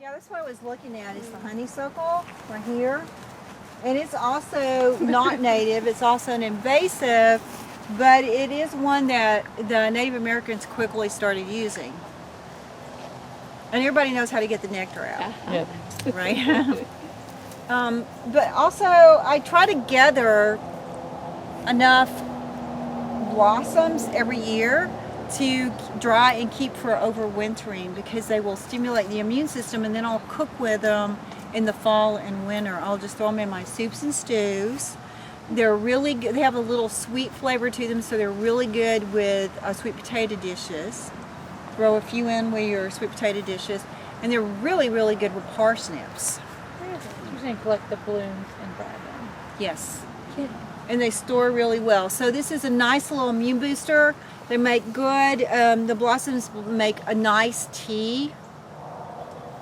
Yeah, that's what I was looking at is the honeysuckle right here. And it's also not native, it's also an invasive, but it is one that the Native Americans quickly started using. And everybody knows how to get the nectar out, Yep. right? But also, I try to gather enough blossoms every year to dry and keep for overwintering because they will stimulate the immune system, and then I'll cook with them in the fall and winter. I'll just throw them in my soups and stews. They're really good. They have a little sweet flavor to them, so they're really good with sweet potato dishes. Throw a few in with your sweet potato dishes, and they're really, really good with parsnips. You can collect the blooms and dry them. Yes. And they store really well. So this is a nice little immune booster. They make good, the blossoms make a nice tea.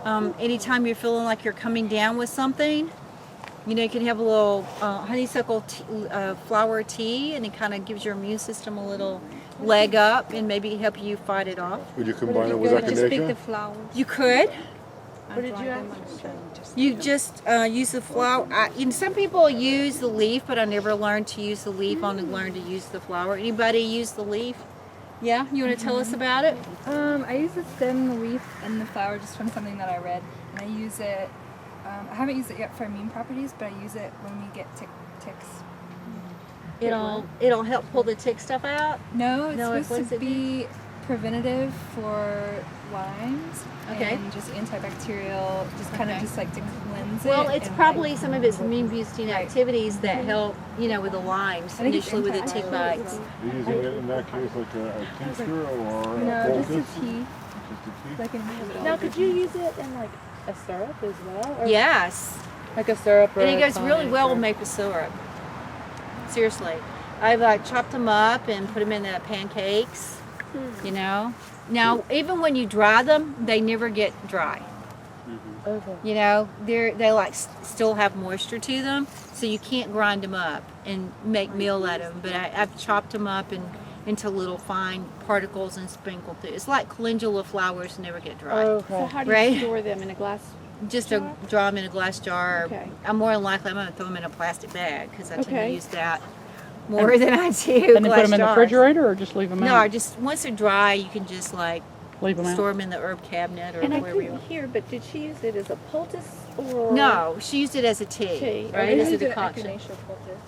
Anytime you're feeling like you're coming down with something, you know, you can have a little honeysuckle flower tea, and it kind of gives your immune system a little leg up and maybe help you fight it off. Would you combine it with Just pick the echinacea? flowers. You could. What did you ask? You just use the flower. Some people use the leaf, but I never learned to use the leaf. I only learned to use the flower. Anybody use the leaf? Yeah? You want to tell us about it? I use the stem, the leaf, and the flower just from something that I read. And I use it, I haven't used it yet for immune properties, but I use it when we get ticks. It'll help pull the tick stuff out. No, it's No, what supposed does to it be preventative for Lyme's. Okay. And just antibacterial, just kind of just like to cleanse it. Well, it's and, probably like, some of its immune boosting Right. activities that help, you know, with the limes, I think it's initially with the tick antibacterial. bites. Are you using it in that case like a tincture or No, a just a poultice? tea. Just a tea? Like in Now, could you use it in like a syrup as well? Or Yes. Like a syrup or And it a goes really tonic well or- with maple syrup. Seriously. I've chopped them up and put them in the pancakes, you know. Now, even when you dry them, they never get dry. Okay. You know, they like still have moisture to them, so you can't grind them up and make meal out of them. But I've chopped them up into little fine particles and sprinkled through. It's like calendula flowers never get dry. Okay. So how do you Right. store them in a glass? Just to draw them in a glass jar. Okay. I'm more than likely I'm going to throw them in a plastic bag because I tend to Okay. use that more than I do And then put glass them in the jars. refrigerator or just leave them No, out? I just once they're dry, you can just like Leave them out. store them in the herb cabinet or And I wherever you couldn't want. hear, but did she use it as a poultice or No, she used it as a tea, tea? right? I As a use it decoction. Echinacea poultice.